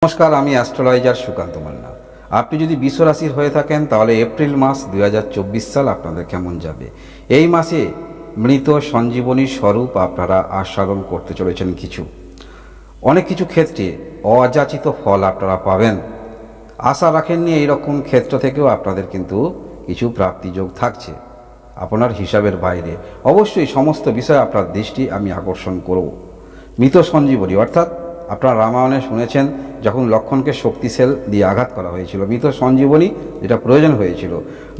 নমস্কার, আমি অ্যাস্ট্রোলজার সুকান্ত মান্না। আপনি যদি বৃষ রাশির হয়ে থাকেন তাহলে এপ্রিল মাস 2024 সাল আপনাদের কেমন যাবে। এই মাসে মৃত সঞ্জীবনীর স্বরূপ আপনারা আস্বাদন করতে চলেছেন। অনেক কিছু ক্ষেত্রে অযাচিত ফল আপনারা পাবেন। আশা রাখেননি এইরকম ক্ষেত্র থেকেও আপনাদের কিন্তু কিছু প্রাপ্তিযোগ থাকছে আপনার হিসাবের বাইরে। অবশ্যই সমস্ত বিষয়ে আপনার দৃষ্টি আমি আকর্ষণ করব। মৃত সঞ্জীবনী অর্থাৎ আপনারা রামায়ণে শুনেছেন যখন লক্ষণকে শক্তিশাল দিয়ে আঘাত করা হয়েছিল, মৃত সঞ্জীবনী যেটা প্রয়োজন হয়েছিল।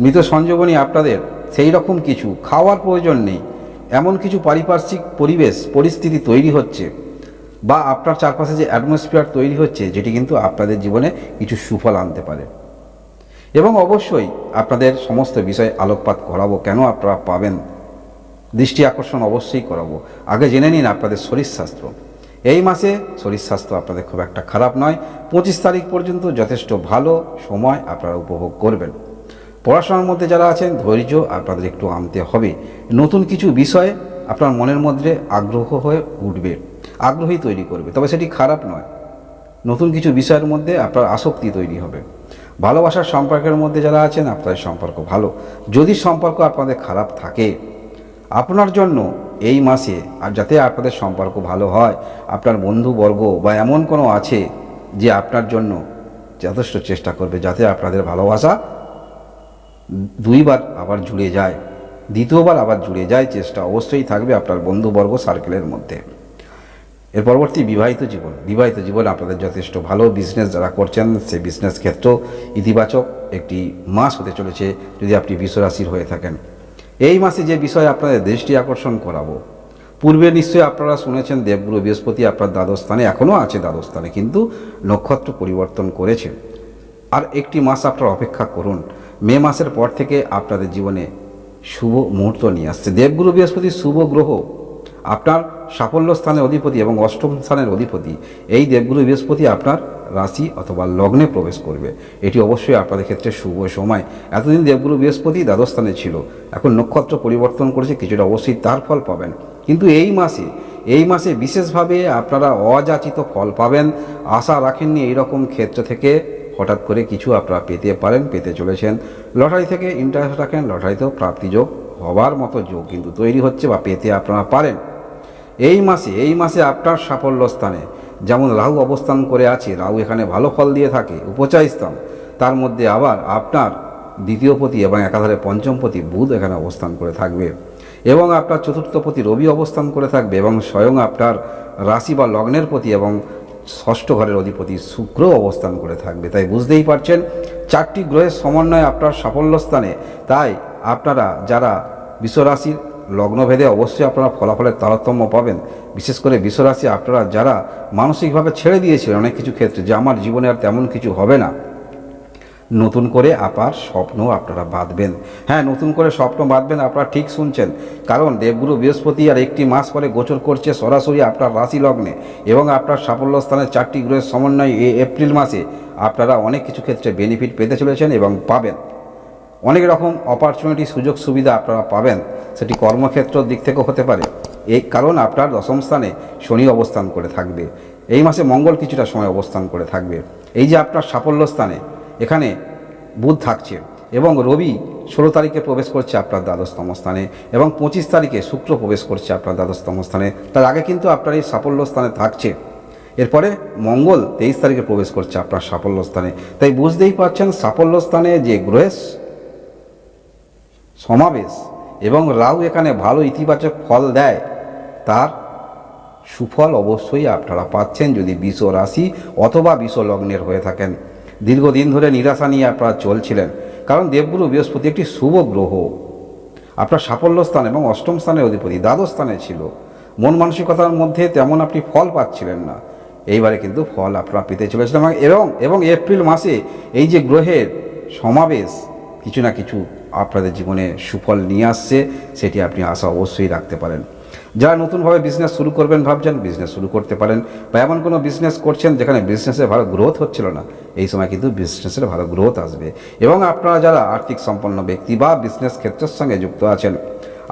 মৃত সঞ্জীবনী আপনাদের সেই রকম কিছু খাওয়ার প্রয়োজন নেই, এমন কিছু পারিপার্শ্বিক পরিস্থিতি তৈরি হচ্ছে বা আপনার চারপাশে যে অ্যাটমসফিয়ার তৈরি হচ্ছে যেটি কিন্তু আপনাদের জীবনে কিছু সুফল আনতে পারে। এবং অবশ্যই আপনাদের সমস্ত বিষয়ে আলোকপাত করাবো, কেন আপনারা পাবেন, দৃষ্টি আকর্ষণ অবশ্যই করাবো। আগে জেনে নিন আপনাদের শরীরস্বাস্থ্য। এই মাসে শরীর স্বাস্থ্য আপনাদের খুব একটা খারাপ নয়। 25 তারিখ পর্যন্ত যথেষ্ট ভালো সময় আপনারা উপভোগ করবেন। পড়াশোনার মধ্যে যারা আছেন ধৈর্য আপনাদের একটু আনতে হবে। নতুন কিছু বিষয়ে আপনার মনের মধ্যে আগ্রহ হয়ে উঠবে, আগ্রহী তৈরি করবে, তবে সেটি খারাপ নয়। নতুন কিছু বিষয়ের মধ্যে আপনার আসক্তি তৈরি হবে। ভালোবাসার সম্পর্কের মধ্যে যারা আছেন আপনাদের সম্পর্ক ভালো। যদি সম্পর্ক আপনাদের খারাপ থাকে আপনার জন্য এই মাসে, আর যাতে আপনাদের সম্পর্ক ভালো হয়, আপনার বন্ধুবর্গ বা এমন কোনো আছে যে আপনার জন্য যথেষ্ট চেষ্টা করবে যাতে আপনাদের ভালোবাসা দুইবার আবার জুড়ে যায়, দ্বিতীয়বার আবার জুড়ে যায়, চেষ্টা অবশ্যই থাকবে আপনার বন্ধুবর্গ সার্কেলের মধ্যে। এর পরবর্তী বিবাহিত জীবন আপনাদের যথেষ্ট ভালো। বিজনেস যারা করছেন সেই বিজনেস ক্ষেত্র ইতিবাচক একটি মাস হতে চলেছে যদি আপনি বৃষ রাশির হয়ে থাকেন। এই মাসে যে বিষয়ে আপনাদের দৃষ্টি আকর্ষণ করাবো, পূর্বে নিশ্চয়ই আপনারা শুনেছেন দেবগুরু বৃহস্পতি আপনার দ্বাদশ স্থানে, এখনও আছে দ্বাদশ স্থানে, কিন্তু নক্ষত্র পরিবর্তন করেছে। আর একটি মাস আপনারা অপেক্ষা করুন। মে মাসের পর থেকে আপনাদের জীবনে শুভ মুহূর্ত নিয়ে আসছে। দেবগুরু বৃহস্পতি শুভ গ্রহ, আপনার সাফল্য স্থানের অধিপতি এবং অষ্টম স্থানের অধিপতি। এই দেবগুরু বৃহস্পতি আপনার রাশি অথবা লগ্নে প্রবেশ করবে। এটি অবশ্যই আপনাদের ক্ষেত্রে শুভ সময়। এতদিন দেবগুরু বৃহস্পতি দ্বাদশ স্থানে ছিল, এখন নক্ষত্র পরিবর্তন করেছে, কিছুটা অবশ্যই তার ফল পাবেন। কিন্তু এই মাসে বিশেষভাবে আপনারা অযাচিত ফল পাবেন। আশা রাখেননি এইরকম ক্ষেত্র থেকে হঠাৎ করে কিছু আপনারা পেতে চলেছেন। লটারি থেকে ইন্টারেস্ট রাখেন, লটারিতেও প্রাপ্তিযোগ হবার মতো যোগ কিন্তু তৈরি হচ্ছে বা পেতে আপনারা পারেন। এই মাসে আপনার সাফল্য স্থানে যেমন রাহু অবস্থান করে আছে, রাহু এখানে ভালো ফল দিয়ে থাকে, উপচয় স্থান। তার মধ্যে আবার আপনার দ্বিতীয়পতি এবং একাধারে পঞ্চমপতি বুধ এখানে অবস্থান করে থাকবে এবং আপনার চতুর্থপতি রবি অবস্থান করে থাকবে এবং স্বয়ং আপনার রাশি বা লগ্নের প্রতি এবং ষষ্ঠ ঘরের অধিপতি শুক্র অবস্থান করে থাকবে। তাই বুঝতেই পারছেন চারটি গ্রহের সমন্বয়ে আপনার সাফল্য স্থানে। তাই আপনারা যারা বৃষ রাশির লগ্নভেদে অবশ্যই আপনারা ফলাফলের তারতম্য পাবেন। বিশেষ করে বৃষ রাশি আপনারা যারা মানসিকভাবে ছেড়ে দিয়েছিলেন অনেক কিছু ক্ষেত্রে যে আমার জীবনে আর তেমন কিছু হবে না, নতুন করে আবার স্বপ্ন আপনারা বাঁধবেন। হ্যাঁ, নতুন করে স্বপ্ন বাঁধবেন, আপনারা ঠিক শুনছেন। কারণ দেবগুরু বৃহস্পতি আর একটি মাস পরে গোচর করছে সরাসরি আপনার রাশি লগ্নে এবং আপনার সাফল্য স্থানে চারটি গ্রহের সমন্বয়ে এই এপ্রিল মাসে আপনারা অনেক কিছু ক্ষেত্রে বেনিফিট পেতে চলেছেন এবং পাবেন। অনেক রকম অপরচুনিটি, সুযোগ সুবিধা আপনারা পাবেন, সেটি কর্মক্ষেত্রের দিক থেকেও হতে পারে। এই কারণ আপনার দশম স্থানে শনি অবস্থান করে থাকবে। এই মাসে মঙ্গল কিছুটা সময় অবস্থান করে থাকবে। এই যে আপনার সাফল্য স্থানে এখানে বুধ থাকছে এবং রবি 16 তারিখে প্রবেশ করছে আপনার দ্বাদশতম স্থানে এবং 25 তারিখে শুক্র প্রবেশ করছে আপনার দ্বাদশতম স্থানে। তার আগে কিন্তু আপনার এই সাফল্য স্থানে থাকছে। এরপরে মঙ্গল 23 তারিখে প্রবেশ করছে আপনার সাফল্য স্থানে। তাই বুঝতেই পারছেন সাফল্য স্থানে যে গ্রহের সমাবেশ এবং রাহু এখানে ভালো ইতিবাচক ফল দেয়, তার সুফল অবশ্যই আপনারা পাচ্ছেন যদি বৃষ রাশি অথবা বৃষ লগ্নের হয়ে থাকেন। দীর্ঘদিন ধরে নিরাশা নিয়ে আপনারা চলছিলেন, কারণ দেবগুরু বৃহস্পতি একটি শুভ গ্রহ, আপনার সাফল্য স্থান এবং অষ্টম স্থানের অধিপতি দ্বাদশ স্থানে ছিল। মন মানসিকতার মধ্যে তেমন আপনি ফল পাচ্ছিলেন না, এইবারে কিন্তু ফল আপনারা পেতে চলেছিলেন। এবং এপ্রিল মাসে এই যে গ্রহের সমাবেশ কিছু না কিছু আপনাদের জীবনে সুফল নিয়ে আসছে, সেটি আপনি আশা অবশ্যই রাখতে পারেন। যারা নতুনভাবে বিজনেস শুরু করবেন ভাবছেন, বিজনেস শুরু করতে পারেন। বা এমন কোনো বিজনেস করছেন যেখানে বিজনেসের ভালো গ্রোথ হচ্ছিল না, এই সময় কিন্তু বিজনেসের ভালো গ্রোথ আসবে। এবং আপনারা যারা আর্থিক সম্পন্ন ব্যক্তি বা বিজনেস ক্ষেত্রের সঙ্গে যুক্ত আছেন,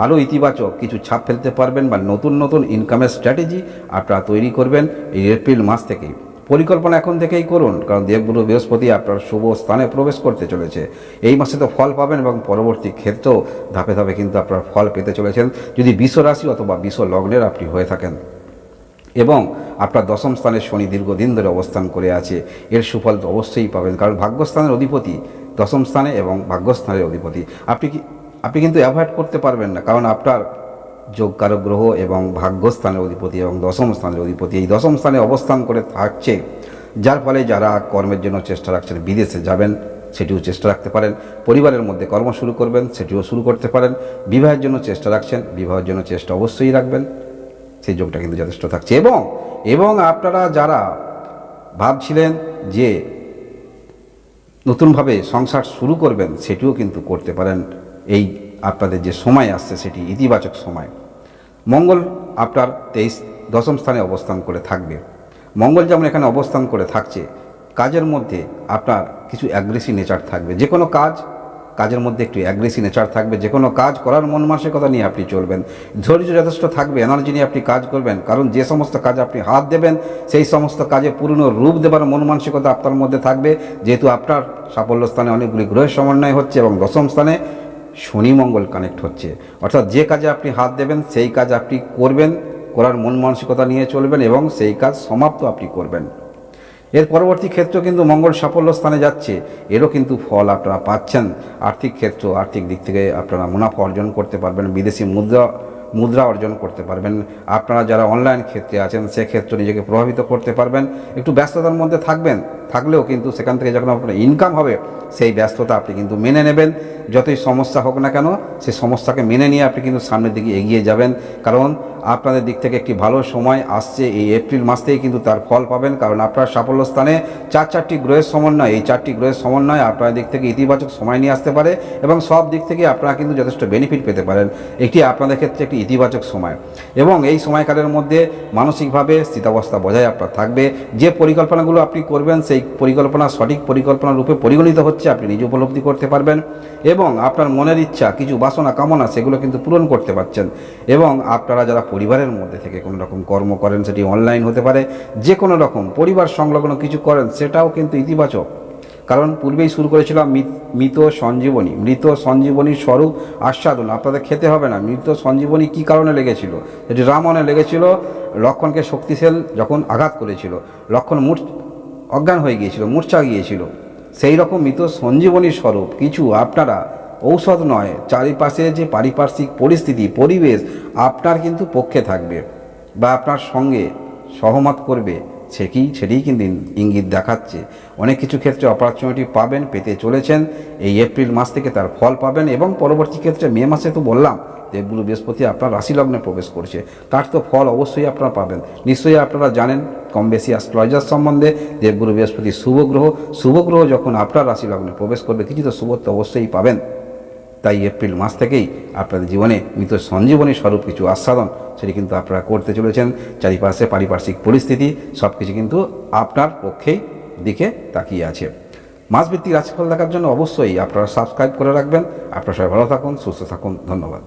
আরও ইতিবাচক কিছু ছাপ ফেলতে পারবেন বা নতুন ইনকামের স্ট্র্যাটেজি আপনারা তৈরি করবেন এই এপ্রিল মাস থেকেই। পরিকল্পনা এখন থেকেই করুন, কারণ দেবগুরু বৃহস্পতি আপনার শুভ স্থানে প্রবেশ করতে চলেছে। এই মাসে তো ফল পাবেন এবং পরবর্তী ক্ষেত্রেও ধাপে ধাপে কিন্তু আপনার ফল পেতে চলেছেন, যদি বৃষ রাশি অথবা বৃষ লগ্নের আপনি হয়ে থাকেন। এবং আপনার দশম স্থানে শনি দীর্ঘদিন ধরে অবস্থান করে আছে, এর সুফল তো অবশ্যই পাবেন, কারণ ভাগ্যস্থানের অধিপতি দশম স্থানে এবং ভাগ্যস্থানের অধিপতি। আপনি কিন্তু অ্যাভয়েড করতে পারবেন না, কারণ আপনার যোগকারক গ্রহ এবং ভাগ্যস্থানের অধিপতি এবং দশম স্থানের অধিপতি এই দশম স্থানে অবস্থান করে থাকছে, যার ফলে যারা কর্মের জন্য চেষ্টা রাখছেন, বিদেশে যাবেন সেটিও চেষ্টা রাখতে পারেন, পরিবারের মধ্যে কর্ম শুরু করবেন সেটিও শুরু করতে পারেন, বিবাহের জন্য চেষ্টা রাখছেন বিবাহের জন্য চেষ্টা অবশ্যই রাখবেন, সেই যোগটা কিন্তু যথেষ্ট থাকছে। এবং আপনারা যারা ভাবছিলেন যে নতুনভাবে সংসার শুরু করবেন সেটিও কিন্তু করতে পারেন। এই আপনাদের যে সময় আসছে সেটি ইতিবাচক সময়। মঙ্গল আপনার দশম স্থানে অবস্থান করে থাকবে। মঙ্গল যেমন এখানে অবস্থান করে থাকছে, কাজের মধ্যে আপনার কিছু অ্যাগ্রেসিভ নেচার থাকবে, যে কোনো কাজের মধ্যে একটু অ্যাগ্রেসিভ নেচার থাকবে, যে কোনো কাজ করার মন মানসিকতা নিয়ে আপনি চলবেন, ধৈর্য যথেষ্ট থাকবে, এনার্জি নিয়ে আপনি কাজ করবেন, কারণ যে সমস্ত কাজে আপনি হাত দেবেন সেই সমস্ত কাজে পূর্ণ রূপ দেবার মন মানসিকতা আপনার মধ্যে থাকবে, যেহেতু আপনার সাফল্য স্থানে অনেকগুলি গ্রহের সমন্বয় হচ্ছে এবং দশম স্থানে শনি মঙ্গল কানেক্ট হচ্ছে, অর্থাৎ যে কাজে আপনি হাত দেবেন সেই কাজ আপনি করবেন, করার মন মানসিকতা নিয়ে চলবেন এবং সেই কাজ সমাপ্ত আপনি করবেন। এর পরবর্তী ক্ষেত্র কিন্তু মঙ্গল সাফল্য স্থানে যাচ্ছে, এরও কিন্তু ফল আপনারা পাচ্ছেন। আর্থিক ক্ষেত্র, আর্থিক দিক থেকে আপনারা মুনাফা অর্জন করতে পারবেন, বিদেশি মুদ্রা অর্জন করতে পারবেন। আপনারা যারা অনলাইন ক্ষেত্রে আছেন সেক্ষেত্রে নিজেকে প্রভাবিত করতে পারবেন। একটু ব্যস্ততার মধ্যে থাকলেও কিন্তু সেখান থেকে যখন আপনার ইনকাম হবে সেই ব্যস্ততা আপনি কিন্তু মেনে নেবেন, যতই সমস্যা হোক না কেন সেই সমস্যাকে মেনে নিয়ে আপনি কিন্তু সামনের দিকে এগিয়ে যাবেন, কারণ আপনাদের দিক থেকে একটি ভালো সময় আসছে। এই এপ্রিল মাস থেকেই কিন্তু তার ফল পাবেন, কারণ আপনার সাফল্য স্থানে চারটি গ্রহের সমন্বয়, এই চারটি গ্রহের সমন্বয় আপনার দিক থেকে ইতিবাচক সময় নিয়ে আসতে পারে এবং সব দিক থেকে আপনারা কিন্তু যথেষ্ট বেনিফিট পেতে পারেন। একটি আপনাদের ক্ষেত্রে একটি ইতিবাচক সময়, এবং এই সময়কালের মধ্যে মানসিকভাবে স্থিতাবস্থা বজায় আপনার থাকবে। যে পরিকল্পনাগুলো আপনি করবেন সেই পরিকল্পনা সঠিক পরিকল্পনা রূপে পরিগণিত হচ্ছে, আপনি নিজে উপলব্ধি করতে পারবেন এবং আপনার মনের ইচ্ছা কিছু বাসনা কামনা সেগুলো কিন্তু পূরণ করতে পারছেন। এবং আপনারা যারা পরিবারের মধ্যে থেকে কোনো রকম কর্ম করেন, সেটি অনলাইন হতে পারে, যে কোনো রকম পরিবার সংলগ্ন কিছু করেন সেটাও কিন্তু ইতিবাচক, কারণ পূর্বেই শুরু করেছিলাম মৃত সঞ্জীবনীর স্বরূপ আস্বাদন। আপনাদের খেতে হবে না। মৃত সঞ্জীবনী কী কারণে লেগেছিল? এটি রামায়ণে লেগেছিল, লক্ষ্মণকে শক্তিশাল যখন আঘাত করেছিল, লক্ষ্মণ অজ্ঞান হয়ে গিয়েছিল, মূর্ছা গিয়েছিল, সেই রকম মৃত সঞ্জীবনী স্বরূপ কিছু আপনারা ঔষধ নয়, চারিপাশে যে পারিপার্শ্বিক পরিস্থিতি পরিবেশ আপনার কিন্তু পক্ষে থাকবে বা আপনার সঙ্গে সহমত করবে, সেটিই কিন্তু ইঙ্গিত দেখাচ্ছে। অনেক কিছু ক্ষেত্রে অপরচুনিটি পেতে চলেছেন, এই এপ্রিল মাস থেকে তার ফল পাবেন। এবং পরবর্তী ক্ষেত্রে মে মাসে তো বললাম দেবগুরু বৃহস্পতি আপনার রাশি লগ্নে প্রবেশ করছে, তার তো ফল অবশ্যই আপনারা পাবেন। নিশ্চয়ই আপনারা জানেন কম বেশি অ্যাস্ট্রোলজার সম্বন্ধে, দেবগুরু বৃহস্পতি শুভ গ্রহ যখন আপনার রাশি লগ্নে প্রবেশ করবে কিছু তো শুভত্ব অবশ্যই পাবেন। তাই এপ্রিল মাস থেকেই আপনাদের জীবনে মৃত সঞ্জীবনী স্বরূপ কিছু আস্বাদন সেটি কিন্তু আপনারা করতে চলেছেন। চারিপাশে পারিপার্শ্বিক পরিস্থিতি সব কিছু কিন্তু আপনার পক্ষেই দিকে তাকিয়ে আছে। মাসভিত্তিক রাশিফল দেখার জন্য অবশ্যই আপনারা সাবস্ক্রাইব করে রাখবেন। আপনারা সবাই ভালো থাকুন, সুস্থ থাকুন, ধন্যবাদ।